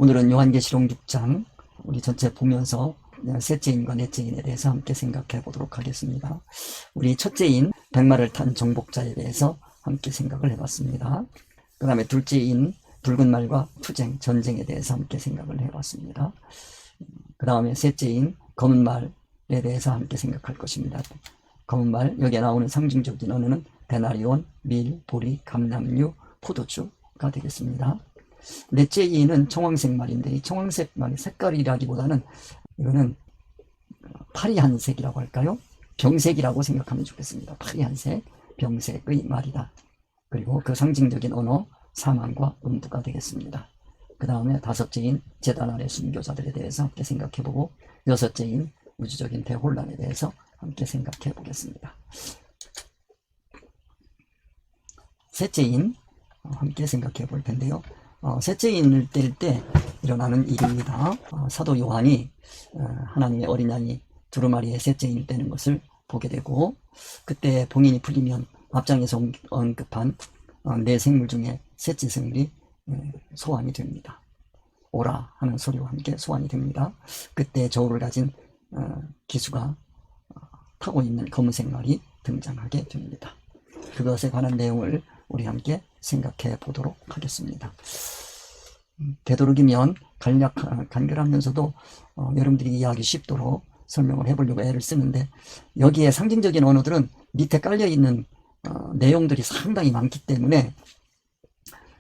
오늘은 요한계시록 6장 우리 전체 보면서 셋째인과 넷째인에 대해서 함께 생각해 보도록 하겠습니다. 우리 첫째인 백마를 탄 정복자에 대해서 함께 생각을 해봤습니다. 그 다음에 둘째인 붉은 말과 투쟁, 전쟁에 대해서 함께 생각을 해봤습니다. 그 다음에 셋째인 검은 말에 대해서 함께 생각할 것입니다. 검은 말, 여기에 나오는 상징적인 언어는 데나리온, 밀, 보리, 감람류, 포도주가 되겠습니다. 넷째 이는 청황색 말인데, 이 청황색 말의 색깔이라기보다는 이거는 파리한색이라고 할까요? 병색이라고 생각하면 좋겠습니다. 파리한색, 병색의 말이다. 그리고 그 상징적인 언어, 사망과 음부가 되겠습니다. 그 다음에 다섯째인 제단 아래 순교자들에 대해서 함께 생각해보고, 여섯째인 우주적인 대혼란에 대해서 함께 생각해 보겠습니다. 셋째인 함께 생각해 볼 텐데요. 셋째인을 뗄 때 일어나는 일입니다. 사도 요한이 하나님의 어린 양이 두루마리의 셋째인을 떼는 것을 보게 되고, 그때 봉인이 풀리면 앞장에서 언급한 네 생물 중에 셋째 생물이 소환이 됩니다. 오라 하는 소리와 함께 소환이 됩니다. 그때 저울을 가진 기수가 타고 있는 검은색 말이 등장하게 됩니다. 그것에 관한 내용을 우리 함께 생각해 보도록 하겠습니다. 되도록이면 간결하면서도 여러분들이 이해하기 쉽도록 설명을 해보려고 애를 쓰는데, 여기에 상징적인 언어들은 밑에 깔려있는 내용들이 상당히 많기 때문에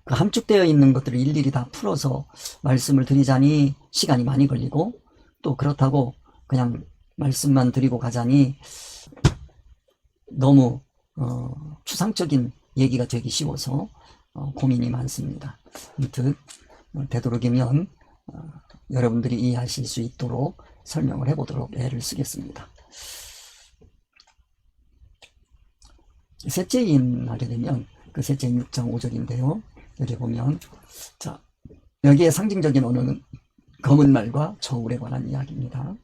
그 함축되어 있는 것들을 일일이 다 풀어서 말씀을 드리자니 시간이 많이 걸리고, 또 그렇다고 그냥 말씀만 드리고 가자니 너무 추상적인 얘기가 되기 쉬워서 고민이 많습니다. 아무튼 되도록이면 여러분들이 이해하실 수 있도록 설명을 해보도록 애를 쓰겠습니다. 셋째인 하게 되면 그 셋째인 6장 5절인데요. 여기 보면, 자, 여기에 상징적인 언어는 검은 말과 저울에 관한 이야기입니다.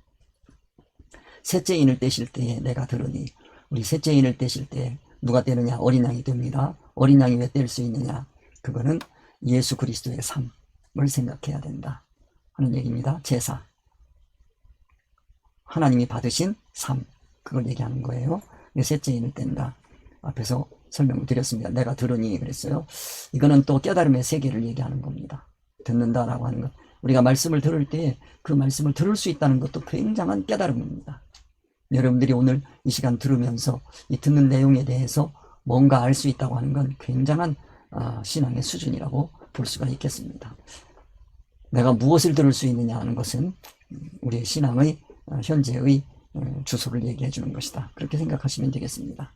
셋째인을 떼실 때에 내가 들으니, 우리 셋째인을 떼실 때 누가 떼느냐? 어린 양이 됩니다. 어린 양이 왜 뗄 수 있느냐? 그거는 예수 그리스도의 삶을 생각해야 된다 하는 얘기입니다. 제사, 하나님이 받으신 삶, 그걸 얘기하는 거예요. 셋째인을 뗀다. 앞에서 설명을 드렸습니다. 내가 들으니 그랬어요. 이거는 또 깨달음의 세계를 얘기하는 겁니다. 듣는다라고 하는 것, 우리가 말씀을 들을 때 그 말씀을 들을 수 있다는 것도 굉장한 깨달음입니다. 여러분들이 오늘 이 시간 들으면서 이 듣는 내용에 대해서 뭔가 알 수 있다고 하는 건 굉장한 신앙의 수준이라고 볼 수가 있겠습니다. 내가 무엇을 들을 수 있느냐 하는 것은 우리의 신앙의 현재의 주소를 얘기해 주는 것이다. 그렇게 생각하시면 되겠습니다.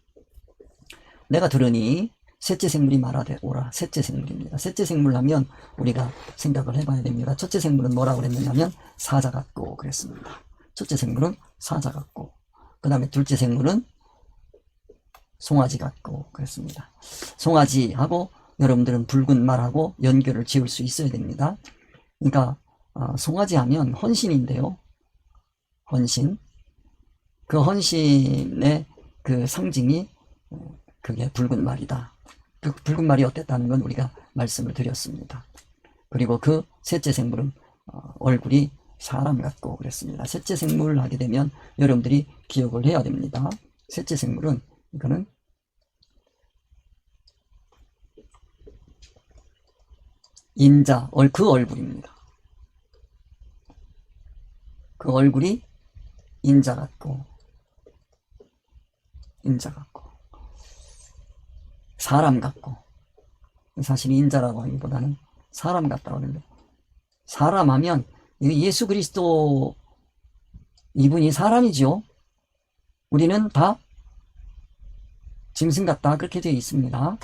내가 들으니 셋째 생물이 말하되 오라. 셋째 생물입니다. 셋째 생물 하면 우리가 생각을 해봐야 됩니다. 첫째 생물은 뭐라고 그랬느냐면 사자 같고 그랬습니다. 첫째 생물은 사자 같고, 그 다음에 둘째 생물은 송아지 같고 그랬습니다. 송아지하고 여러분들은 붉은 말하고 연결을 지을 수 있어야 됩니다. 그러니까 송아지 하면 헌신인데요. 헌신. 그 헌신의 그 상징이 그게 붉은 말이다. 그 붉은 말이 어땠다는 건 우리가 말씀을 드렸습니다. 그리고 그 셋째 생물은 얼굴이 사람 같고 그랬습니다. 셋째 생물을 하게 되면 여러분들이 기억을 해야 됩니다. 셋째 생물은 이거는 인자, 그 얼굴입니다. 그 얼굴이 인자 같고 사람 같고, 사실 인자라고 하기보다는 사람 같다고 하는데, 사람 하면 예수 그리스도 이분이 사람이죠. 우리는 다 짐승 같다 그렇게 되어 있습니다.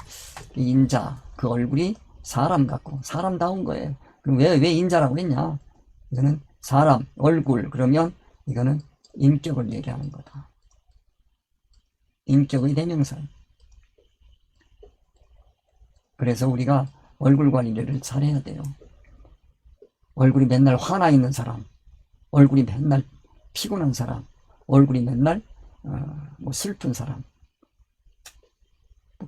인자, 그 얼굴이 사람 같고 사람다운 거예요. 그럼 왜 인자라고 했냐? 이거는 사람, 얼굴, 그러면 이거는 인격을 얘기하는 거다. 인격의 대명사. 그래서 우리가 얼굴 관리를 잘해야 돼요. 얼굴이 맨날 화나 있는 사람, 얼굴이 맨날 피곤한 사람, 얼굴이 맨날 슬픈 사람,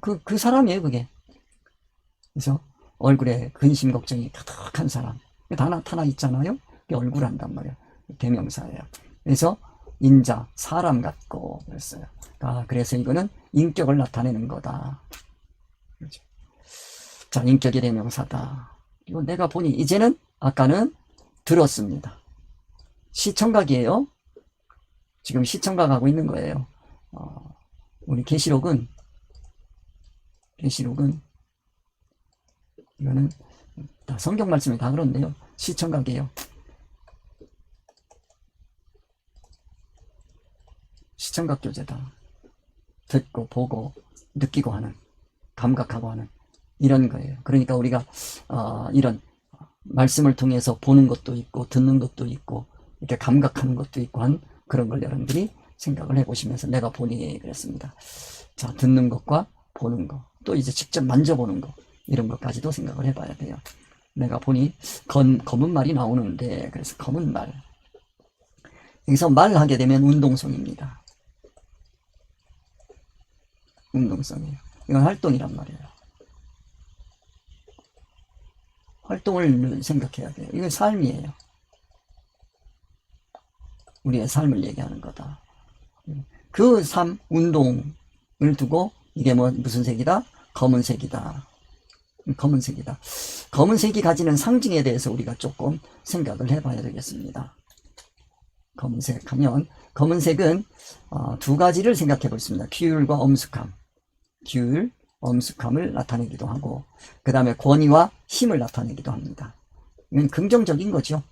그 사람이에요, 그게. 그래서 얼굴에 근심 걱정이 가득한 사람, 다 나타나 있잖아요. 그게 얼굴 한단 말이에요. 대명사예요. 그래서 인자, 사람 같고 그랬어요. 그래서 이거는 인격을 나타내는 거다. 그렇죠. 자, 인격의 대명사다. 이거 내가 보니 이제는 아까는 들었습니다. 시청각이에요. 지금 시청각 하고 있는 거예요. 우리 계시록은 이거는 다 성경 말씀이 다 그런데요. 시청각이에요. 시청각 교제다. 듣고 보고 느끼고 하는, 감각하고 하는 이런 거예요. 그러니까 우리가 이런 말씀을 통해서 보는 것도 있고 듣는 것도 있고 이렇게 감각하는 것도 있고 한 그런 걸 여러분들이 생각을 해보시면서 내가 보니 그랬습니다. 자, 듣는 것과 보는 것, 또 이제 직접 만져보는 것, 이런 것까지도 생각을 해봐야 돼요. 내가 보니 검은 말이 나오는데, 그래서 검은 말. 여기서 말하게 되면 운동성입니다. 운동성이에요. 이건 활동이란 말이에요. 활동을 생각해야 돼요. 이건 삶이에요. 우리의 삶을 얘기하는 거다. 그 삶, 운동을 두고 이게 무슨 색이다? 검은색이다. 검은색이다. 검은색이 가지는 상징에 대해서 우리가 조금 생각을 해봐야 되겠습니다. 검은색 하면, 검은색은 두 가지를 생각해 보겠습니다. 규율과 엄숙함. 규율, 엄숙함을 나타내기도 하고, 그 다음에 권위와 힘을 나타내기도 합니다. 이건 긍정적인 거죠.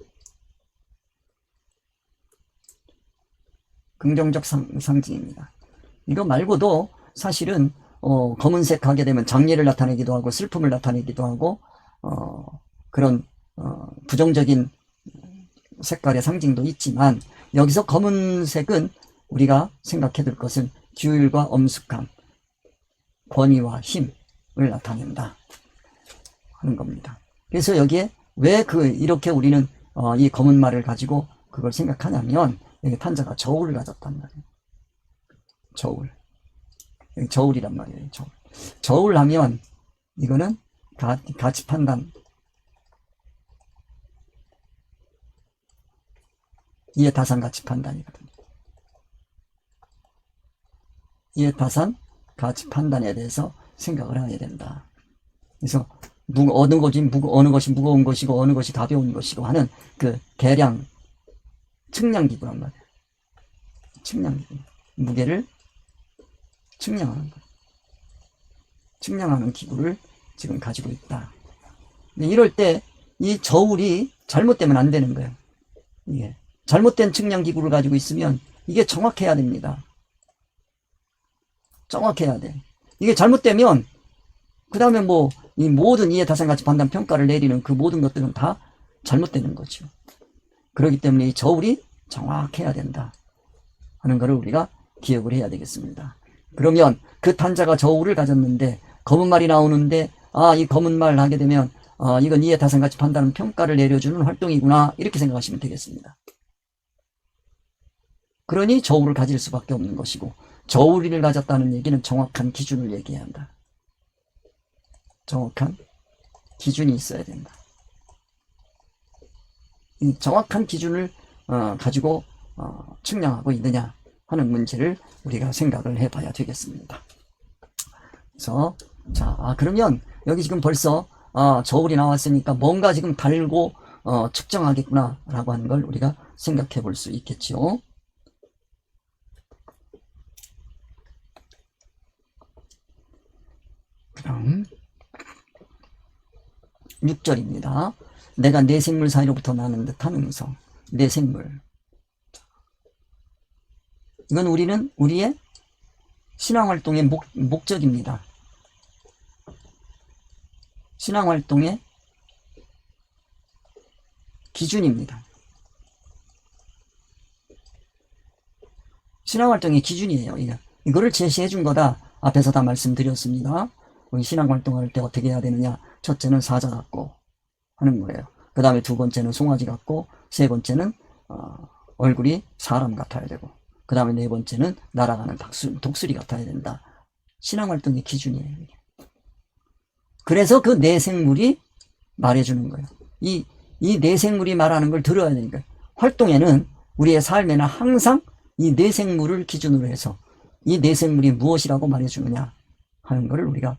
긍정적 상징입니다. 이거 말고도 사실은 검은색 하게 되면 장애를 나타내기도 하고 슬픔을 나타내기도 하고 그런 부정적인 색깔의 상징도 있지만, 여기서 검은색은 우리가 생각해 둘 것은 규율과 엄숙함, 권위와 힘을 나타낸다 하는 겁니다. 그래서 여기에 왜 이렇게 우리는 이 검은 말을 가지고 그걸 생각하냐면, 여기 탄자가 저울을 가졌단 말이에요. 저울. 여기 저울이란 말이에요. 저울. 저울 하면 이거는 가치 판단, 이해타산 가치 판단이거든요. 이해타산 가치 판단에 대해서 생각을 해야 된다. 그래서 어느 것이 무거운 것이고 어느 것이 가벼운 것이고 하는 그 계량, 측량기구란 말이에요. 측량기구. 무게를 측량하는 거. 측량하는 기구를 지금 가지고 있다. 이럴 때 이 저울이 잘못되면 안 되는 거예요. 이게 잘못된 측량기구를 가지고 있으면 이게 정확해야 됩니다. 정확해야 돼. 이게 잘못되면 그 다음에 이 모든 이해타산가치 판단 평가를 내리는 그 모든 것들은 다 잘못되는 거죠. 그렇기 때문에 이 저울이 정확해야 된다 하는 것을 우리가 기억을 해야 되겠습니다. 그러면 그 탄자가 저울을 가졌는데 검은 말이 나오는데 이 검은 말 하게 되면 이건 이해타산가치 판단 평가를 내려주는 활동이구나, 이렇게 생각하시면 되겠습니다. 그러니 저울을 가질 수밖에 없는 것이고, 저울을 가졌다는 얘기는 정확한 기준을 얘기해야 한다. 정확한 기준이 있어야 된다. 이 정확한 기준을 가지고 측량하고 있느냐 하는 문제를 우리가 생각을 해봐야 되겠습니다. 그래서 그러면 여기 지금 벌써 저울이 나왔으니까 뭔가 지금 달고 측정하겠구나 라고 하는 걸 우리가 생각해 볼 수 있겠죠. 그럼 6절입니다. 내가 내 생물 사이로부터 나는 듯한 음성. 내 생물. 이건 우리의 신앙활동의 목적입니다. 신앙활동의 기준입니다. 신앙활동의 기준이에요. 이거를 제시해 준 거다. 앞에서 다 말씀드렸습니다. 우리 신앙활동할 때 어떻게 해야 되느냐. 첫째는 사자 같고 하는 거예요. 그 다음에 두 번째는 송아지 같고, 세 번째는 얼굴이 사람 같아야 되고, 그 다음에 네 번째는 날아가는 독수리 같아야 된다. 신앙활동의 기준이에요. 그래서 그 내 생물이 말해주는 거예요. 이 이 내생물이 말하는 걸 들어야 되니까. 활동에는 우리의 삶에는 항상 이 내생물을 기준으로 해서 이 내생물이 무엇이라고 말해주느냐 하는 것을 우리가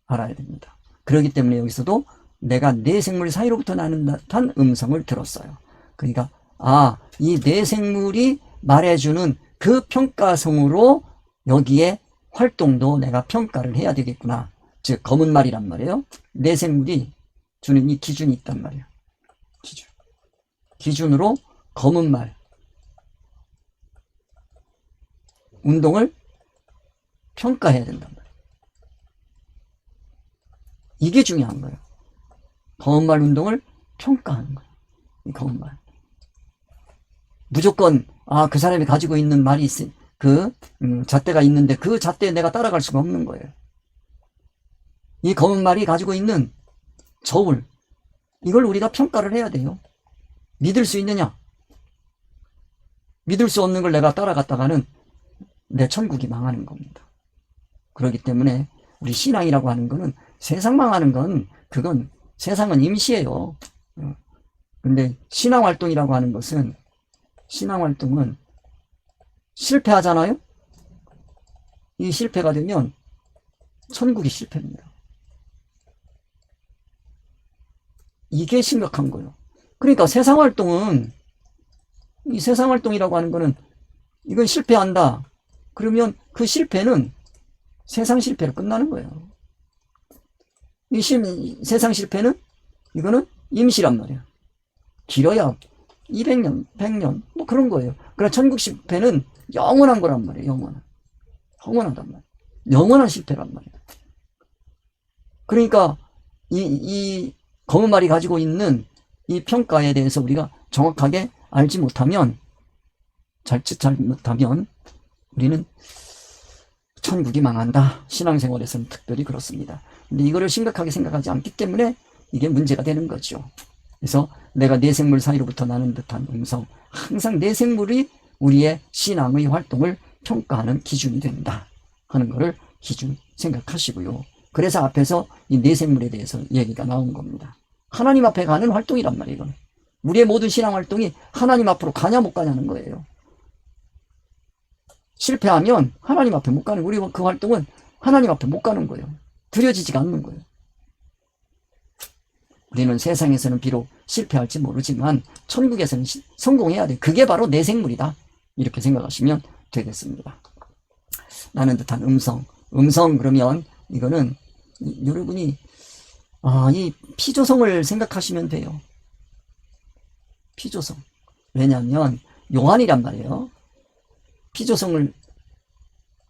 알아야 됩니다. 그렇기 때문에 여기서도 내가 내생물 사이로부터 나는 듯한 음성을 들었어요. 그러니까 이 내생물이 말해주는 그 평가성으로 여기에 활동도 내가 평가를 해야 되겠구나. 즉 검은 말이란 말이에요. 내생물이 주는 이 기준이 있단 말이에요. 기준으로 검은 말 운동을 평가해야 된단 말이에요. 이게 중요한 거예요. 검은 말 운동을 평가하는 거예요. 이 검은 말. 무조건 그 사람이 가지고 있는 말이 있으니 잣대가 있는데 그 잣대에 내가 따라갈 수가 없는 거예요. 이 검은 말이 가지고 있는 저울, 이걸 우리가 평가를 해야 돼요. 믿을 수 있느냐? 믿을 수 없는 걸 내가 따라갔다가는 내 천국이 망하는 겁니다. 그렇기 때문에 우리 신앙이라고 하는 거는 세상 망하는 건 그건 세상은 임시예요. 근데 신앙활동이라고 하는 것은 신앙활동은 실패하잖아요? 이 실패가 되면 천국이 실패입니다. 이게 심각한 거예요. 그러니까 세상활동은 이 세상활동이라고 하는 거는 이건 실패한다. 그러면 그 실패는 세상 실패로 끝나는 거예요. 세상 실패는 이거는 임시란 말이에요. 길어야 200년, 100년 뭐 그런 거예요. 그러나 천국 실패는 영원한 거란 말이에요. 영원하단 말이에요. 영원한 실패란 말이에요. 그러니까 이 검은 말이 가지고 있는 이 평가에 대해서 우리가 정확하게 알지 못하면 자칫 잘못하면 우리는 천국이 망한다. 신앙생활에서는 특별히 그렇습니다. 근데 이거를 심각하게 생각하지 않기 때문에 이게 문제가 되는 거죠. 그래서 내가 내생물 사이로부터 나는 듯한 음성, 항상 내생물이 우리의 신앙의 활동을 평가하는 기준이 된다 하는 것을 기준 생각하시고요. 그래서 앞에서 이 내생물에 대해서 얘기가 나온 겁니다. 하나님 앞에 가는 활동이란 말이에요. 이건. 우리의 모든 신앙 활동이 하나님 앞으로 가냐 못 가냐는 거예요. 실패하면 하나님 앞에 못 가는, 우리 그 활동은 하나님 앞에 못 가는 거예요. 드려지지가 않는 거예요. 우리는 세상에서는 비록 실패할지 모르지만 천국에서는 성공해야 돼. 그게 바로 내 생물이다. 이렇게 생각하시면 되겠습니다. 나는 듯한 음성 그러면 이거는 여러분이 이 피조성을 생각하시면 돼요. 피조성. 왜냐하면 요한이란 말이에요. 피조성을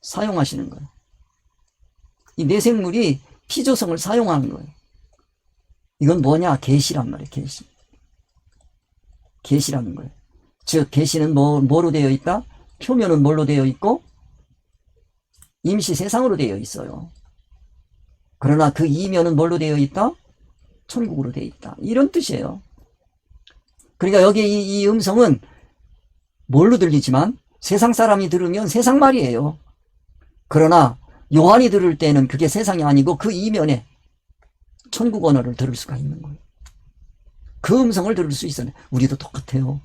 사용하시는 거예요. 이 내생물이 피조성을 사용하는 거예요. 이건 뭐냐? 계시란 말이에요. 계시라는 거예요. 즉 계시는 뭐로 되어 있다? 표면은 뭘로 되어 있고 임시 세상으로 되어 있어요. 그러나 그 이면은 뭘로 되어 있다? 천국으로 되어 있다. 이런 뜻이에요. 그러니까 여기 이 음성은 뭘로 들리지만 세상 사람이 들으면 세상 말이에요. 그러나 요한이 들을 때는 그게 세상이 아니고 그 이면에 천국 언어를 들을 수가 있는 거예요. 그 음성을 들을 수 있어요. 우리도 똑같아요.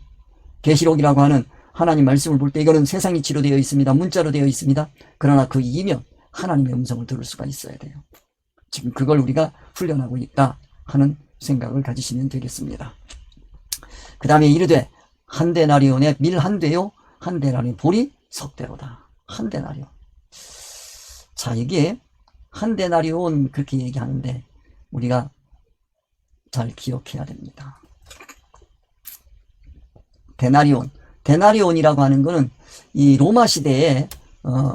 계시록이라고 하는 하나님 말씀을 볼 때 이거는 세상 이치로 되어 있습니다. 문자로 되어 있습니다. 그러나 그 이면 하나님의 음성을 들을 수가 있어야 돼요. 지금 그걸 우리가 훈련하고 있다 하는 생각을 가지시면 되겠습니다. 그 다음에 이르되 한데나리온에 밀 한되요 한데나리온 보리 석대로다. 한데나리온. 자, 이게 한데나리온 그렇게 얘기하는데 우리가 잘 기억해야 됩니다. 데나리온이라고 하는 거는 이 로마 시대에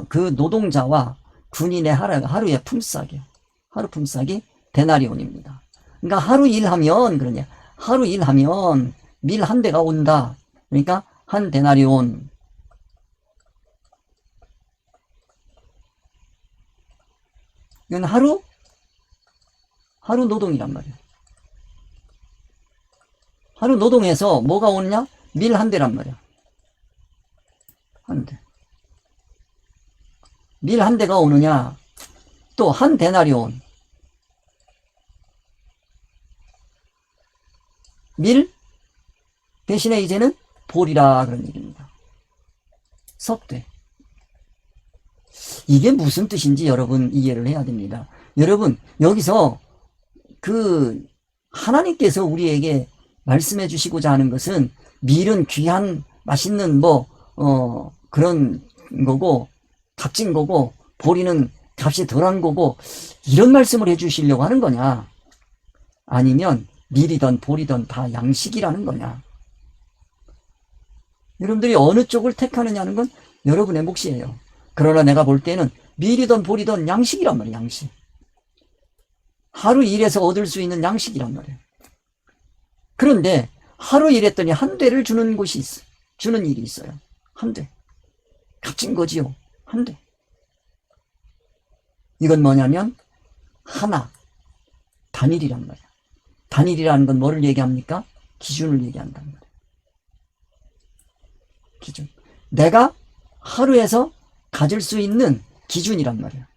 그 노동자와 군인의 하루의 품삯이에요. 하루 품삯이 데나리온입니다. 그러니까 하루 일하면 밀 한 대가 온다. 그러니까 한 데나리온. 이건 하루 노동이란 말이에요. 하루 노동해서 뭐가 오느냐? 밀 한 대란 말이야. 한 대. 밀 한 대가 오느냐? 또 한 데나리온. 밀 대신에 이제는 볼이라 그런 얘기입니다. 석대. 이게 무슨 뜻인지 여러분 이해를 해야 됩니다. 여러분 여기서 그 하나님께서 우리에게 말씀해 주시고자 하는 것은 밀은 귀한 맛있는 그런 거고 값진 거고 보리는 값이 덜한 거고 이런 말씀을 해 주시려고 하는 거냐, 아니면 밀이든 보리든 다 양식이라는 거냐. 여러분들이 어느 쪽을 택하느냐는 건 여러분의 몫이에요. 그러나 내가 볼 때는 밀이든 보리든 양식이란 말이에요. 양식. 하루 일해서 얻을 수 있는 양식이란 말이에요. 그런데 하루 일했더니 한 대를 주는 곳이 있어. 주는 일이 있어요. 한 대. 값진 거지요. 한 대. 이건 뭐냐면 하나. 단일이란 말이야. 단일이라는 건 뭐를 얘기합니까? 기준을 얘기한단 말이야. 기준. 내가 하루에서 가질 수 있는 기준이란 말이야.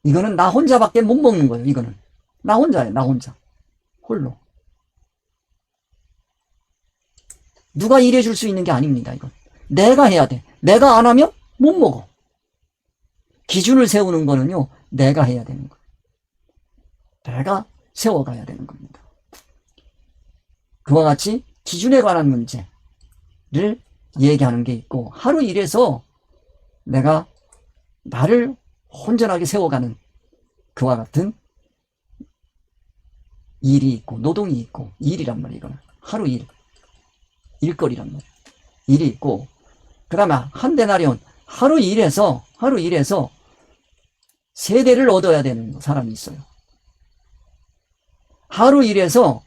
이거는 나 혼자밖에 못 먹는 거예요. 이거는 나 혼자예요. 나 혼자. 홀로. 누가 일해 줄 수 있는 게 아닙니다. 이건 내가 해야 돼. 내가 안 하면 못 먹어. 기준을 세우는 거는요, 내가 해야 되는 거예요. 내가 세워가야 되는 겁니다. 그와 같이 기준에 관한 문제를 얘기하는 게 있고, 하루 일해서 내가 나를 혼전하게 세워가는 그와 같은 일이 있고, 노동이 있고, 일이란 말이에요. 이거는 하루 일, 일거리란 말이에요. 일이 있고, 그 다음에 한 데나리온, 하루 일해서 세대를 얻어야 되는 사람이 있어요. 하루 일해서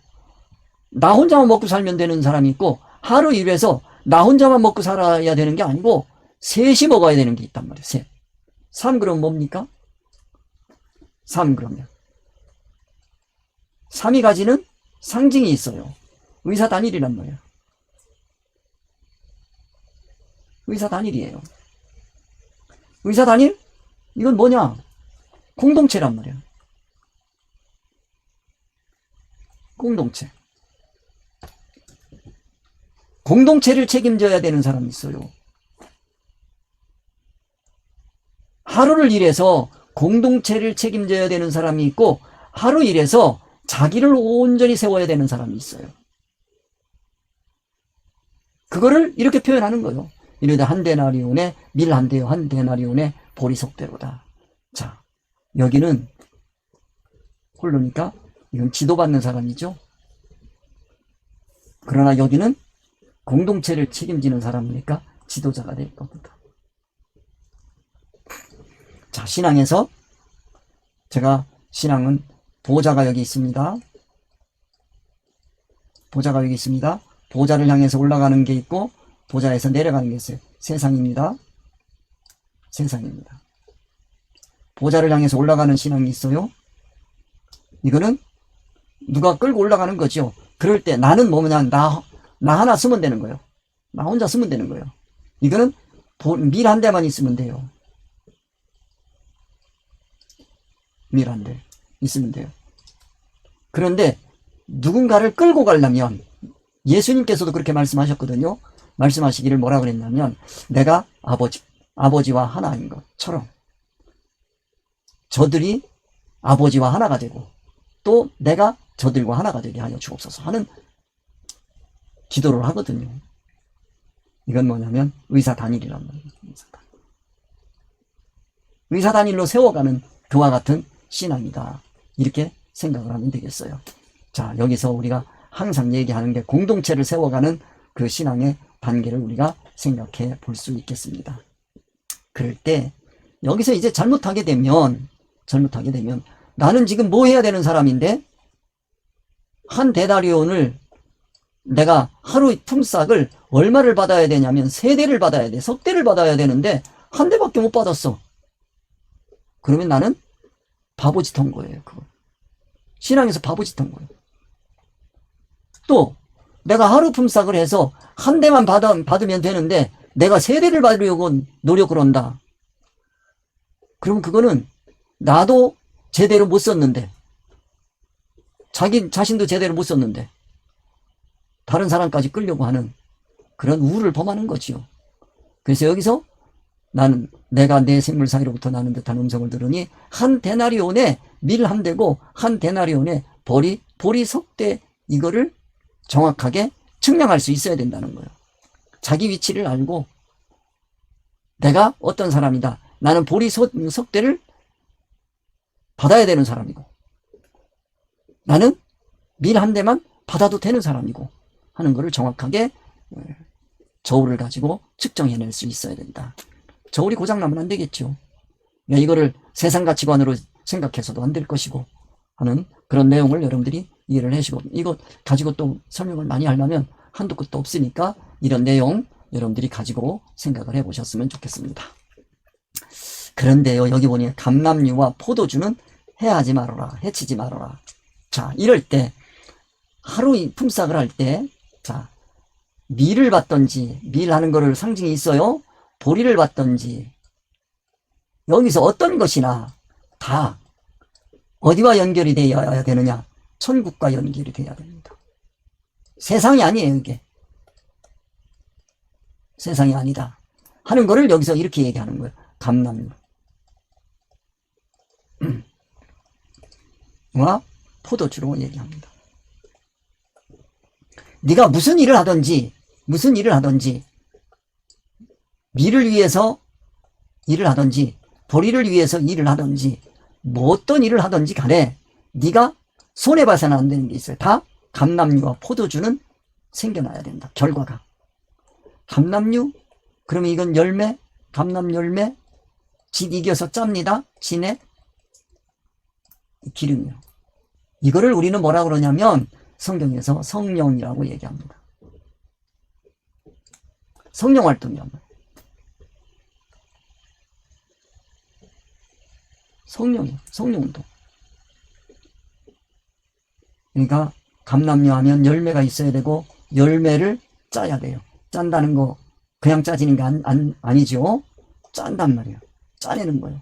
나 혼자만 먹고 살면 되는 사람이 있고, 하루 일해서 나 혼자만 먹고 살아야 되는 게 아니고 셋이 먹어야 되는 게 있단 말이에요. 셋. 3 그럼 뭡니까? 3 그러면 3이 가지는 상징이 있어요. 의사 단일이란 말이에요. 의사 단일이에요. 의사 단일? 이건 뭐냐? 공동체란 말이에요. 공동체. 공동체를 책임져야 되는 사람이 있어요. 하루를 일해서 공동체를 책임져야 되는 사람이 있고, 하루 일해서 자기를 온전히 세워야 되는 사람이 있어요. 그거를 이렇게 표현하는 거예요. 이르되 한 데나리온에 밀 한 대요, 한 데나리온에 보리 석대로다. 자, 여기는 홀로니까 이건 지도받는 사람이죠. 그러나 여기는 공동체를 책임지는 사람이니까 지도자가 될 겁니다. 자, 신앙에서 신앙은 보좌가 여기 있습니다. 보좌가 여기 있습니다. 보좌를 향해서 올라가는 게 있고, 보좌에서 내려가는 게 있어요. 세상입니다. 세상입니다. 보좌를 향해서 올라가는 신앙이 있어요. 이거는 누가 끌고 올라가는 거죠. 그럴 때 나는 뭐냐, 나 하나 쓰면 되는 거예요. 나 혼자 쓰면 되는 거예요. 이거는 밀 한 대만 있으면 돼요. 밀 한 대 있으면 돼요. 그런데 누군가를 끌고 가려면, 예수님께서도 그렇게 말씀하셨거든요. 말씀하시기를 뭐라 그랬냐면, 내가 아버지와 하나인 것처럼 저들이 아버지와 하나가 되고, 또 내가 저들과 하나가 되게 하여 주옵소서 하는 기도를 하거든요. 이건 뭐냐면 의사 단일이란 말이에요. 의사 단일로 세워가는 그와 같은 신앙이다. 이렇게 생각을 하면 되겠어요. 자, 여기서 우리가 항상 얘기하는 게 공동체를 세워가는 그 신앙의 단계를 우리가 생각해 볼 수 있겠습니다. 그럴 때 여기서 이제 잘못하게 되면 나는 지금 뭐 해야 되는 사람인데, 한 데나리온을 내가 하루 품삯을 얼마를 받아야 되냐면 3대를 받아야 돼. 석대를 받아야 되는데 한 대밖에 못 받았어. 그러면 나는 바보짓 한 거예요. 그거. 신앙에서 바보짓 한 거예요. 또 내가 하루 품삯을 해서 한 대만 받으면 되는데 내가 3대를 받으려고 노력을 한다. 그럼 그거는 나도 제대로 못 썼는데 자기 자신도 제대로 못 썼는데 다른 사람까지 끌려고 하는 그런 우를 범하는 거지요. 그래서 여기서 나는 내가 내 생물 사이로부터 나는 듯한 음성을 들으니 한 데나리온에 밀 한 대고 한 데나리온에 보리 석대, 이거를 정확하게 측량할 수 있어야 된다는 거예요. 자기 위치를 알고 내가 어떤 사람이다. 나는 보리 석대를 받아야 되는 사람이고 나는 밀 한 대만 받아도 되는 사람이고 하는 것을 정확하게 저울을 가지고 측정해낼 수 있어야 된다. 저울이 고장나면 안 되겠죠. 이거를 세상 가치관으로 생각해서도 안 될 것이고 하는 그런 내용을 여러분들이 이해를 하시고, 이거 가지고 또 설명을 많이 하려면 한도 끝도 없으니까 이런 내용 여러분들이 가지고 생각을 해보셨으면 좋겠습니다. 그런데요, 여기 보니 감람류와 포도주는 해하지 말아라, 해치지 말아라. 자, 이럴 때 하루 품삯을 할 때, 자, 밀을 받던지, 밀 하는 거를 상징이 있어요. 보리를 받던지, 여기서 어떤 것이나 다 어디와 연결이 되어야 되느냐? 천국과 연결이 되어야 됩니다. 세상이 아니에요, 이게. 세상이 아니다 하는 거를 여기서 이렇게 얘기하는 거예요. 감람류 와 포도주로 얘기합니다. 네가 무슨 일을 하든지 밀을 위해서 일을 하든지 보리를 위해서 일을 하든지 뭐 어떤 일을 하든지 간에 네가 손해봐서는 안 되는 게 있어요. 다 감람류와 포도주는 생겨나야 된다. 결과가 감람류, 그러면 이건 열매, 감람 열매, 진 이겨서 짭니다. 진에 기름이요. 이거를 우리는 뭐라 그러냐면 성경에서 성령이라고 얘기합니다. 성령 활동이란 말이에요. 성령이요. 성령운동. 그러니까 감람류 하면 열매가 있어야 되고 열매를 짜야 돼요. 짠다는 거 그냥 짜지는 게 아니죠. 짠단 말이에요. 짜내는 거예요.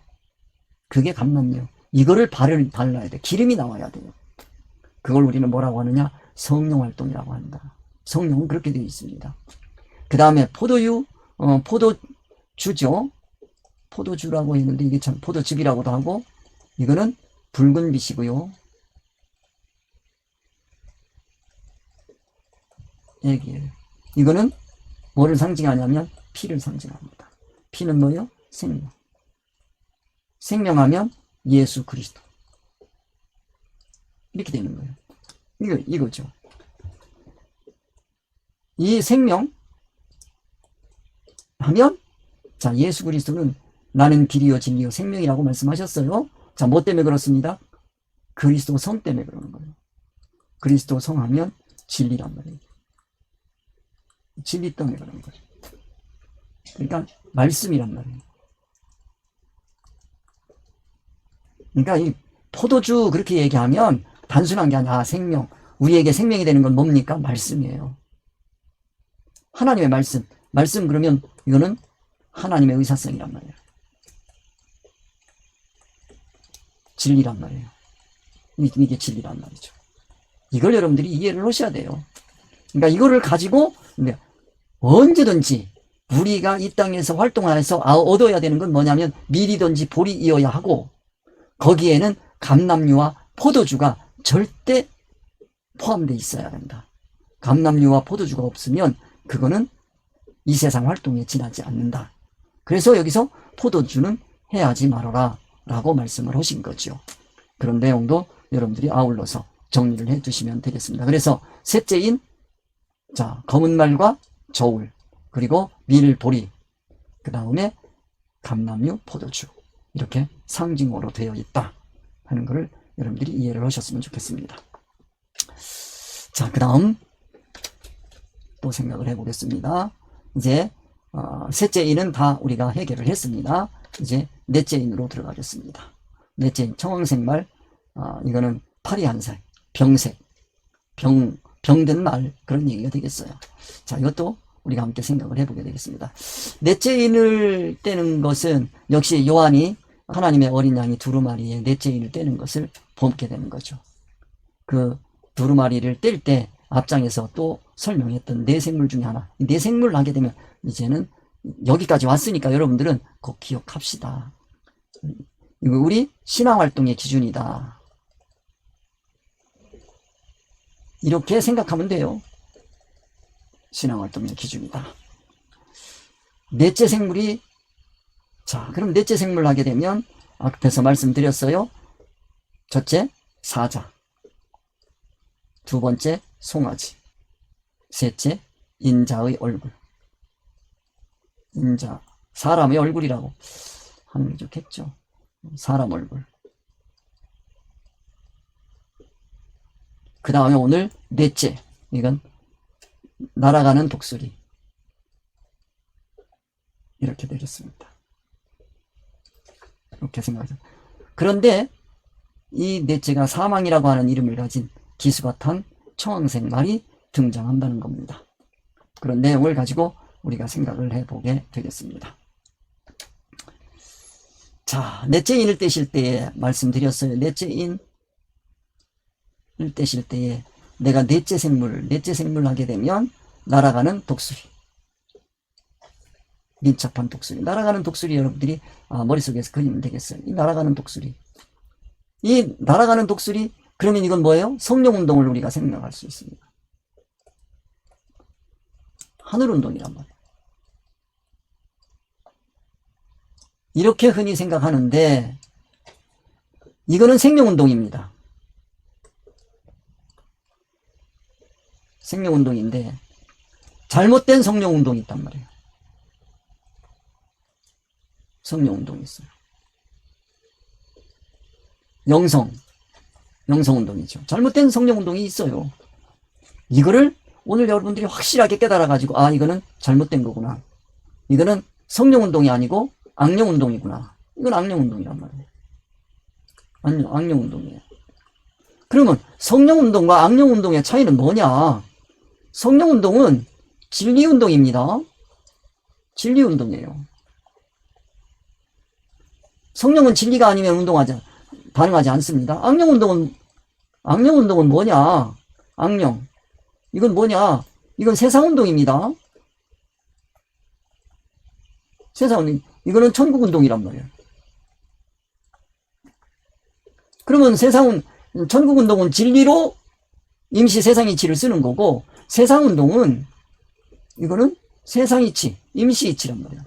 그게 감람류. 이거를 발라야 돼. 기름이 나와야 돼요. 그걸 우리는 뭐라고 하느냐? 성령 활동이라고 한다. 성령은 그렇게 되어 있습니다. 그 다음에 포도주, 포도주죠. 포도주라고 했는데 이게 참 포도즙이라고도 하고, 이거는 붉은 빛이고요. 얘기예요. 이거는 뭐를 상징하냐면 피를 상징합니다. 피는 뭐예요? 생명. 생명하면 예수 그리스도. 이렇게 되는 거예요. 이거죠. 이 생명 하면, 자, 예수 그리스도는 나는 길이요 진리요 생명이라고 말씀하셨어요. 자, 뭐 때문에 그렇습니다? 그리스도 성 때문에 그러는 거예요. 그리스도 성 하면 진리란 말이에요. 진리 때문에 그러는 거죠. 그러니까 말씀이란 말이에요. 그러니까 이 포도주 그렇게 얘기하면 단순한 게 아니라 생명, 우리에게 생명이 되는 건 뭡니까? 말씀이에요. 하나님의 말씀 그러면 이거는 하나님의 의사성이란 말이에요. 진리란 말이에요. 이게 진리란 말이죠. 이걸 여러분들이 이해를 하셔야 돼요. 그러니까 이거를 가지고 언제든지 우리가 이 땅에서 활동하여서 얻어야 되는 건 뭐냐면 밀이든지 보리이어야 하고, 거기에는 감람류와 포도주가 절대 포함되어 있어야 된다. 감람류와 포도주가 없으면 그거는 이 세상 활동에 지나지 않는다. 그래서 여기서 포도주는 해하지 말아라 라고 말씀을 하신 거죠. 그런 내용도 여러분들이 아울러서 정리를 해 두시면 되겠습니다. 그래서 셋째인, 자, 검은 말과 저울, 그리고 밀, 보리, 그 다음에 감람류, 포도주, 이렇게 상징어로 되어 있다 하는 것을 여러분들이 이해를 하셨으면 좋겠습니다. 자, 그 다음 또 생각을 해보겠습니다. 이제 셋째 인은 다 우리가 해결을 했습니다. 이제 넷째 인으로 들어가겠습니다. 넷째 인, 청황색 말, 이거는 파리한색, 병색, 병든 말, 그런 얘기가 되겠어요. 자, 이것도 우리가 함께 생각을 해보게 되겠습니다. 넷째 인을 떼는 것은 역시 요한이 하나님의 어린 양이 두루마리에 넷째 인을 떼는 것을 보게 되는 거죠. 그 두루마리를 뗄 때 앞장에서 또 설명했던 내생물 중에 하나. 내생물 하게 되면 이제는 여기까지 왔으니까 여러분들은 꼭 기억합시다. 이거 우리 신앙활동의 기준이다. 이렇게 생각하면 돼요. 신앙활동의 기준이다. 넷째 생물이, 자, 그럼 넷째 생물 하게 되면 앞에서 말씀드렸어요. 첫째, 사자. 두 번째, 송아지. 셋째, 인자의 얼굴. 인자, 사람의 얼굴이라고 하는 게 좋겠죠. 사람 얼굴. 그 다음에 오늘 넷째, 이건 날아가는 독수리. 이렇게 되겠습니다. 이렇게 생각하죠. 그런데 이 넷째가 사망이라고 하는 이름을 가진 기수가 탄 청황생말이 등장한다는 겁니다. 그런 내용을 가지고 우리가 생각을 해보게 되겠습니다. 자, 넷째 인을 떼실 때에 말씀드렸어요. 넷째 인을 떼실 때에 내가 넷째 생물 하게 되면 날아가는 독수리. 민첩한 독수리. 날아가는 독수리 여러분들이 머릿속에서 그리면 되겠어요. 이 날아가는 독수리. 이 날아가는 독수리, 그러면 이건 뭐예요? 성령운동을 우리가 생각할 수 있습니다. 하늘운동이란 말이에요. 이렇게 흔히 생각하는데 이거는 생명운동입니다. 생명운동인데 잘못된 성령운동이 있단 말이에요. 성령운동이 있어요. 영성운동이죠. 잘못된 성령운동이 있어요. 이거를 오늘 여러분들이 확실하게 깨달아가지고, 아, 이거는 잘못된 거구나. 이거는 성령운동이 아니고 악령운동이구나. 이건 악령운동이란 말이에요. 악령운동이에요. 그러면 성령운동과 악령운동의 차이는 뭐냐? 성령운동은 진리운동입니다. 진리운동이에요. 성령은 진리가 아니면 반응하지 않습니다. 악령운동은 뭐냐? 악령. 이건 뭐냐? 이건 세상운동입니다. 세상운동. 이거는 천국운동이란 말이에요. 그러면 천국운동은 진리로 임시 세상이치를 쓰는 거고, 세상운동은, 이거는 세상이치, 임시이치란 말이에요.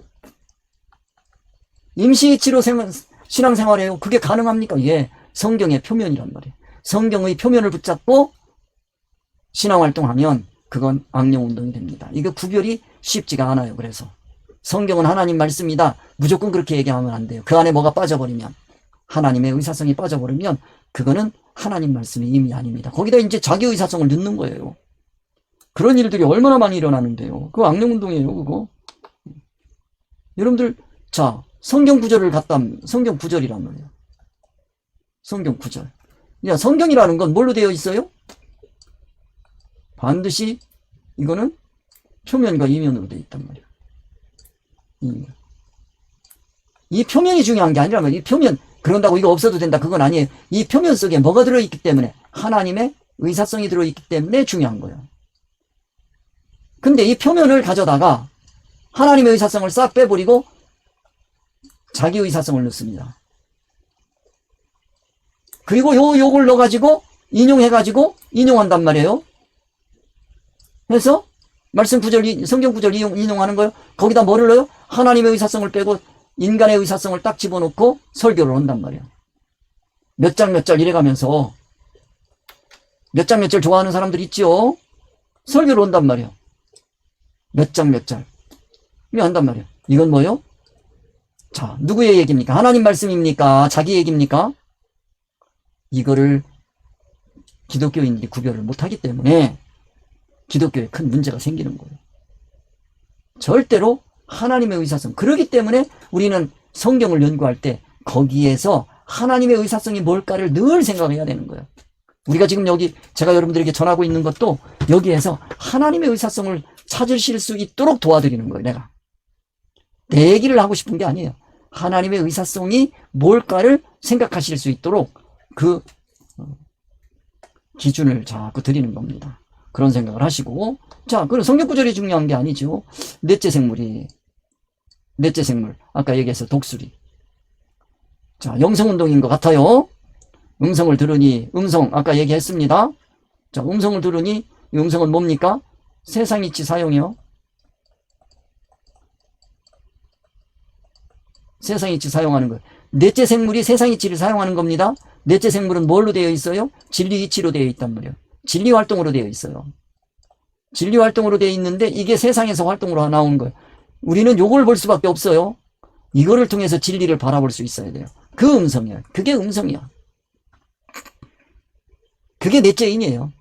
임시이치로 신앙생활해요. 그게 가능합니까? 예. 성경의 표면이란 말이에요. 성경의 표면을 붙잡고 신앙활동하면 그건 악령운동이 됩니다. 이거 구별이 쉽지가 않아요. 그래서 성경은 하나님 말씀이다. 무조건 그렇게 얘기하면 안 돼요. 그 안에 뭐가 빠져버리면, 하나님의 의사성이 빠져버리면 그거는 하나님 말씀이 이미 아닙니다. 거기다 이제 자기 의사성을 넣는 거예요. 그런 일들이 얼마나 많이 일어나는데요. 그거 악령운동이에요. 그거. 여러분들, 자, 성경 구절을 성경 구절이란 말이에요. 성경 구절. 야, 성경이라는 건 뭘로 되어 있어요? 반드시 이거는 표면과 이면으로 되어 있단 말이에요. 이 표면이 중요한 게 아니라 이 표면, 그런다고 이거 없어도 된다, 그건 아니에요. 이 표면 속에 뭐가 들어있기 때문에, 하나님의 의사성이 들어있기 때문에 중요한 거예요. 근데 이 표면을 가져다가 하나님의 의사성을 싹 빼버리고 자기 의사성을 넣습니다. 그리고 요걸 넣어가지고 인용한단 말이에요. 그래서 말씀 구절, 성경 구절 인용하는 거예요. 거기다 뭐를 넣어요? 하나님의 의사성을 빼고 인간의 의사성을 딱 집어넣고 설교를 한단 말이에요. 몇 장 이래가면서 몇 장 좋아하는 사람들 있죠? 설교를 한단 말이에요. 몇 장 이거 한단 말이에요. 이건 뭐예요? 자, 누구의 얘기입니까? 하나님 말씀입니까? 자기 얘기입니까? 이거를 기독교인들이 구별을 못하기 때문에 기독교에 큰 문제가 생기는 거예요. 절대로 하나님의 의사성. 그렇기 때문에 우리는 성경을 연구할 때 거기에서 하나님의 의사성이 뭘까를 늘 생각해야 되는 거예요. 우리가 지금 여기 제가 여러분들에게 전하고 있는 것도 여기에서 하나님의 의사성을 찾으실 수 있도록 도와드리는 거예요. 내가 내 얘기를 하고 싶은 게 아니에요. 하나님의 의사성이 뭘까를 생각하실 수 있도록 기준을 자꾸 드리는 겁니다. 그런 생각을 하시고, 자, 그럼 성경 구절이 중요한 게 아니죠. 넷째 생물, 아까 얘기해서 독수리. 자, 영성운동인 것 같아요. 음성을 들으니, 아까 얘기했습니다. 자, 음성을 들으니, 이 음성은 뭡니까? 세상이치 사용이요. 세상이치 사용하는 거예요. 넷째 생물이 세상이치를 사용하는 겁니다. 넷째 생물은 뭘로 되어 있어요? 진리이치로 되어 있단 말이에요. 진리 활동으로 되어 있어요. 진리 활동으로 되어 있는데 이게 세상에서 활동으로 나오는 거예요. 우리는 요걸 볼 수밖에 없어요. 이거를 통해서 진리를 바라볼 수 있어야 돼요. 그 음성이에요. 그게 음성이야. 그게 넷째인이에요.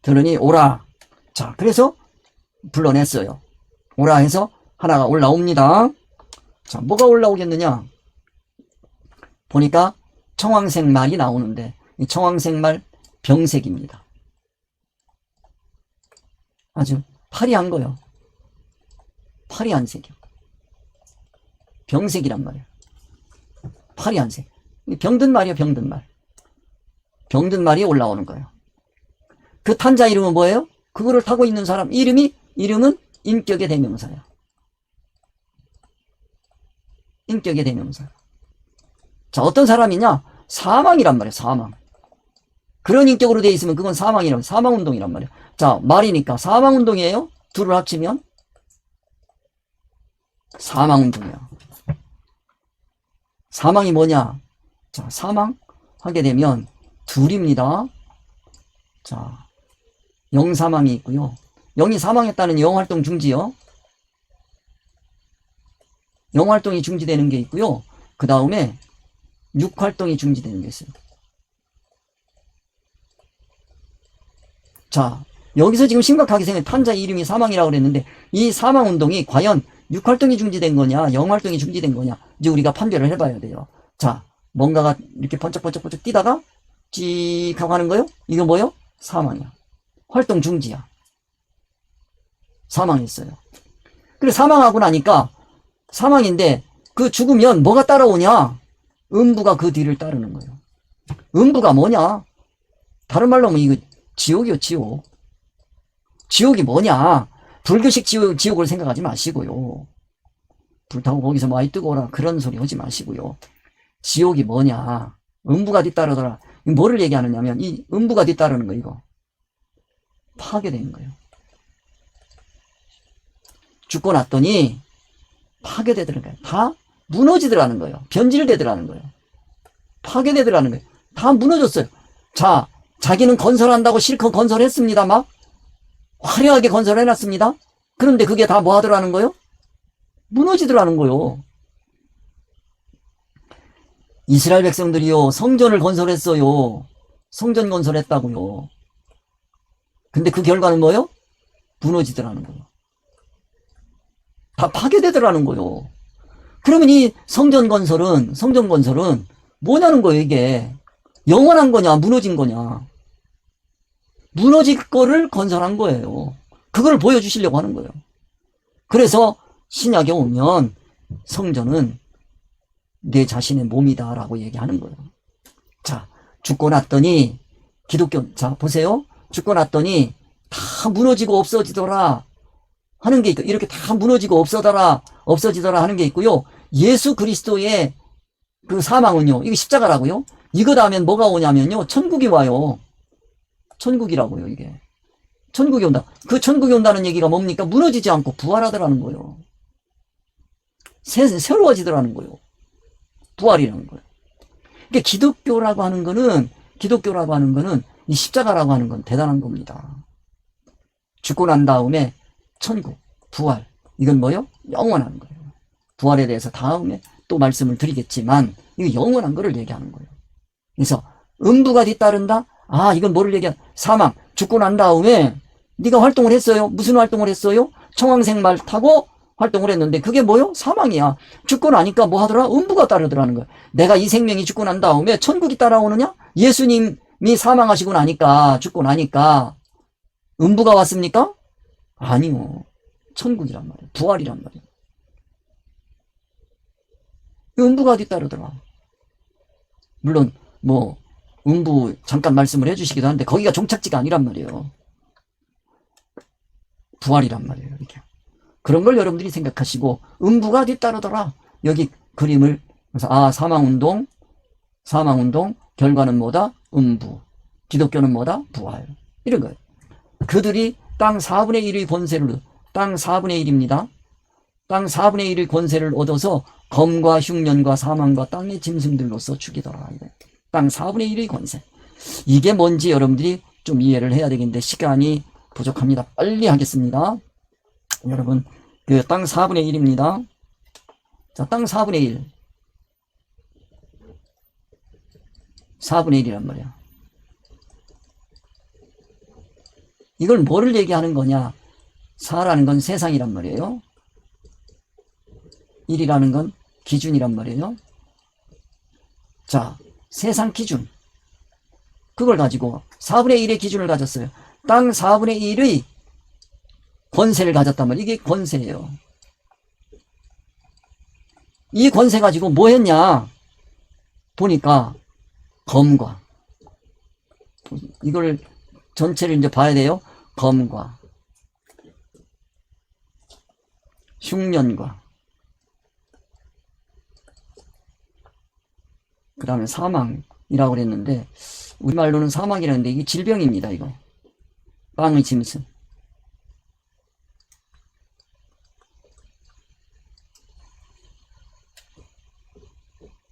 들으니 오라. 자, 그래서 불러냈어요. 오라 해서 하나가 올라옵니다. 자, 뭐가 올라오겠느냐? 보니까 청황색 말이 나오는데 이 청황색 말 병색입니다. 아주 파리한 거요. 파리한 색이요. 병색이란 말이에요. 파리한 색. 병든 말이에요. 병든 말. 병든 말이 올라오는 거예요. 그 탄자 이름은 뭐예요? 그거를 타고 있는 사람 이름은 인격의 대명사예요. 인격의 대명사. 자, 어떤 사람이냐? 사망이란 말이에요. 사망. 그런 인격으로 되어 있으면 그건 사망운동이란 말이에요. 자, 말이니까 사망운동이에요. 둘을 합치면 사망운동이야. 사망이 뭐냐? 자, 사망하게 되면 둘입니다. 자, 영사망이 있고요. 영이 사망했다는 영활동 중지요. 영활동이 중지되는 게 있고요. 그 다음에 육활동이 중지되는 게 있어요. 자, 여기서 지금 심각하게 생긴 탄자 이름이 사망이라고 그랬는데 이 사망운동이 과연 육활동이 중지된 거냐 영활동이 중지된 거냐 이제 우리가 판별을 해봐야 돼요. 자, 뭔가가 이렇게 번쩍번쩍 뛰다가 찍 하고 하는 거요? 이거 뭐요? 사망이야. 활동 중지야. 사망했어요. 그래, 사망하고 나니까 사망인데 그 죽으면 뭐가 따라오냐? 음부가 그 뒤를 따르는 거예요. 음부가 뭐냐? 다른 말로 하면 이거 지옥이요, 지옥. 지옥이 뭐냐? 불교식 지옥을 생각하지 마시고요. 불타고 거기서 많이 뜨거워라 그런 소리 하지 마시고요. 지옥이 뭐냐? 음부가 뒤따르더라. 뭐를 얘기하느냐면 이 음부가 뒤따르는 거 이거 파괴되는 거예요. 죽고 났더니 파괴되더라는 거예요. 다 무너지더라는 거예요. 변질되더라는 거예요. 파괴되더라는 거예요. 다 무너졌어요. 자, 자기는 건설한다고 실컷 건설했습니다. 막 화려하게 건설해놨습니다. 그런데 그게 다 뭐 하더라는 거예요? 무너지더라는 거예요. 이스라엘 백성들이요, 성전을 건설했어요. 성전 건설했다고요. 근데 그 결과는 뭐예요? 무너지더라는 거예요. 다 파괴되더라는 거예요. 그러면 이 성전 건설은 뭐냐는 거예요, 이게. 영원한 거냐, 무너진 거냐. 무너질 거를 건설한 거예요. 그걸 보여주시려고 하는 거예요. 그래서 신약에 오면 성전은 내 자신의 몸이다 라고 얘기하는 거예요. 자, 죽고 났더니 기독교, 자 보세요. 죽고 났더니 다 무너지고 없어지더라 하는 게 있고, 이렇게 다 무너지고 없어지더라 하는 게 있고요. 예수 그리스도의 그 사망은요, 이게 십자가라고요. 이거 다음엔 뭐가 오냐면요, 천국이 와요. 천국이라고요. 이게 천국이 온다. 그 천국이 온다는 얘기가 뭡니까? 무너지지 않고 부활하더라는 거예요. 새로워지더라는 거예요. 부활이라는 거예요. 그러니까 기독교라고 하는 거는 이 십자가라고 하는 건 대단한 겁니다. 죽고 난 다음에 천국, 부활, 이건 뭐요? 영원한 거예요. 부활에 대해서 다음에 또 말씀을 드리겠지만 이거 영원한 거를 얘기하는 거예요. 그래서 음부가 뒤따른다? 아, 이건 뭐를 얘기하는? 사망. 죽고 난 다음에 네가 활동을 했어요. 무슨 활동을 했어요? 청황색 말 타고 활동을 했는데 그게 뭐요? 사망이야. 죽고 나니까 뭐 하더라? 음부가 따르더라는 거야. 내가 이 생명이 죽고 난 다음에 천국이 따라오느냐? 예수님이 사망하시고 나니까, 죽고 나니까 음부가 왔습니까? 아니요. 천국이란 말이에요. 부활이란 말이에요. 음부가 뒤따르더라. 물론 뭐 음부 잠깐 말씀을 해주시기도 하는데 거기가 종착지가 아니란 말이에요. 부활이란 말이에요. 이렇게. 그런 걸 여러분들이 생각하시고 음부가 뒤따르더라. 여기 그림을 그래서 사망운동 결과는 뭐다? 음부. 기독교는 뭐다? 부활. 이런 거예요. 그들이 땅 4분의 1의 권세를 땅 4분의 1입니다. 땅 4분의 1의 권세를 얻어서 검과 흉년과 사망과 땅의 짐승들로서 죽이더라. 땅 4분의 1의 권세. 이게 뭔지 여러분들이 좀 이해를 해야 되겠는데 시간이 부족합니다. 빨리 하겠습니다. 여러분, 그 땅 4분의 1입니다. 자, 땅 4분의 1. 4분의 1이란 말이야. 이걸 뭐를 얘기하는 거냐? 4라는 건 세상이란 말이에요. 1이라는 건 기준이란 말이에요. 자, 세상 기준. 그걸 가지고 4분의 1의 기준을 가졌어요. 땅 4분의 1의 권세를 가졌단 말이에요. 이게 권세예요. 이 권세 가지고 뭐 했냐? 보니까 검과 이걸 전체를 이제 봐야 돼요. 검과 흉년과 그 다음에 사망이라고 그랬는데 우리말로는 사망이라는데 이게 질병입니다. 이거 빵의 짐승.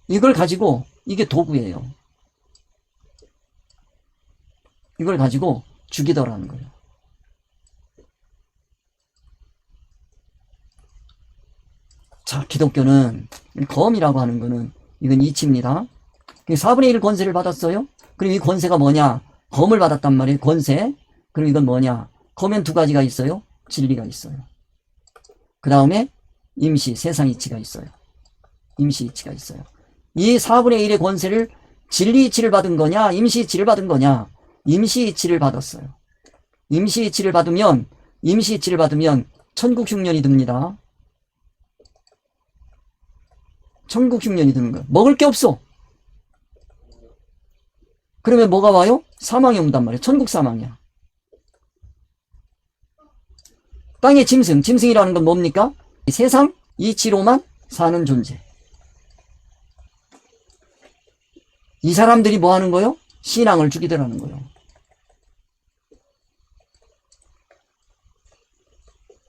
이걸 가지고 이게 도구예요. 이걸 가지고 죽이더라는 거예요. 자, 기독교는 검이라고 하는 거는 이건 이치입니다. 4분의 1 권세를 받았어요. 그럼 이 권세가 뭐냐? 검을 받았단 말이에요. 권세. 그럼 이건 뭐냐? 검엔 두 가지가 있어요. 진리가 있어요. 그 다음에 임시, 세상 이치가 있어요. 임시 이치가 있어요. 이 4분의 1의 권세를 진리 이치를 받은 거냐? 임시 이치를 받은 거냐? 임시 이치를 받았어요. 임시 이치를 받으면 천국 흉년이 듭니다. 천국 흉년이 드는 거예요. 먹을 게 없어. 그러면 뭐가 와요? 사망이 온단 말이에요. 천국 사망이야. 땅의 짐승이라는 건 뭡니까? 세상 이치로만 사는 존재. 이 사람들이 뭐 하는 거요? 신앙을 죽이더라는 거예요.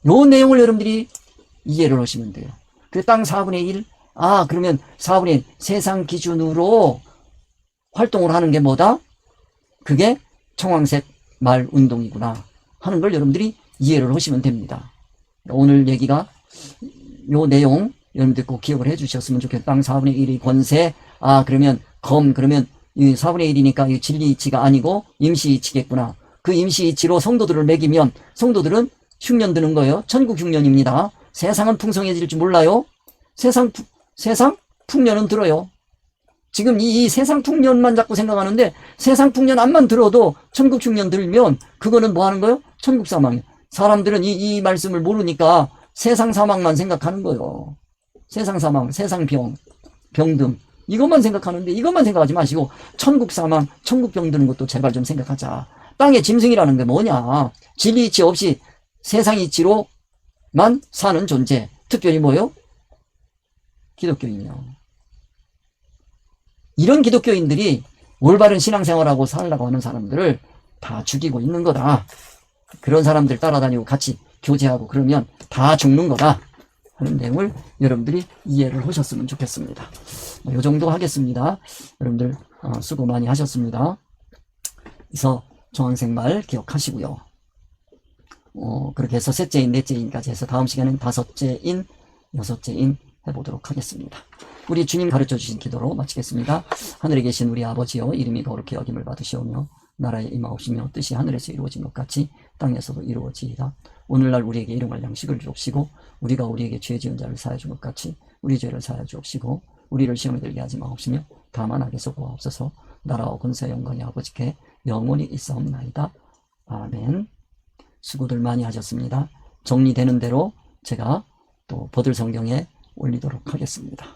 요 내용을 여러분들이 이해를 하시면 돼요. 그 땅 4분의 1, 그러면 4분의 1, 세상 기준으로 활동을 하는 게 뭐다? 그게 청황색 말 운동이구나 하는 걸 여러분들이 이해를 하시면 됩니다. 오늘 얘기가 요 내용 여러분들 꼭 기억을 해 주셨으면 좋겠어요. 땅 4분의 1의 권세, 그러면 그러면 이 4분의 1이니까 이 진리 이치가 아니고 임시 이치겠구나. 그 임시 이치로 성도들을 먹이면 성도들은 흉년 드는 거예요. 천국 흉년입니다. 세상은 풍성해질 줄 몰라요. 세상 풍년은 들어요. 지금 이 세상 풍년만 자꾸 생각하는데 세상 풍년 안만 들어도 천국 흉년 들면 그거는 뭐 하는 거예요? 천국 사망이에요. 사람들은 이 말씀을 모르니까 세상 사망만 생각하는 거예요. 세상 사망, 세상 병듦 이것만 생각하는데 이것만 생각하지 마시고 천국 사망, 천국 병 드는 것도 제발 좀 생각하자. 땅의 짐승이라는 게 뭐냐? 진리 이치 없이 세상 이치로만 사는 존재. 특별히 뭐요? 기독교인이요. 이런 기독교인들이 올바른 신앙생활하고 살려고 하는 사람들을 다 죽이고 있는 거다. 그런 사람들 따라다니고 같이 교제하고 그러면 다 죽는 거다 하는 내용을 여러분들이 이해를 하셨으면 좋겠습니다. 이 정도 하겠습니다. 여러분들 수고 많이 하셨습니다. 그래서 정황생 말 기억하시고요. 그렇게 해서 셋째인, 넷째인까지 해서 다음 시간은 다섯째인, 여섯째인 해보도록 하겠습니다. 우리 주님 가르쳐 주신 기도로 마치겠습니다. 하늘에 계신 우리 아버지여, 이름이 거룩히 여김을 받으시오며 나라에 임하옵시며 뜻이 하늘에서 이루어진 것 같이 땅에서도 이루어지이다. 오늘날 우리에게 일용할 양식을 주옵시고 우리가 우리에게 죄 지은 자를 사하여 준 것 같이 우리 죄를 사하여 주옵시고 우리를 시험에 들게 하지 마옵시며 다만 악에서 구하옵소서. 나라와 권세 영광이 아버지께 영원히 있사옵나이다. 아멘. 수고들 많이 하셨습니다. 정리되는 대로 제가 또 보들 성경에 올리도록 하겠습니다.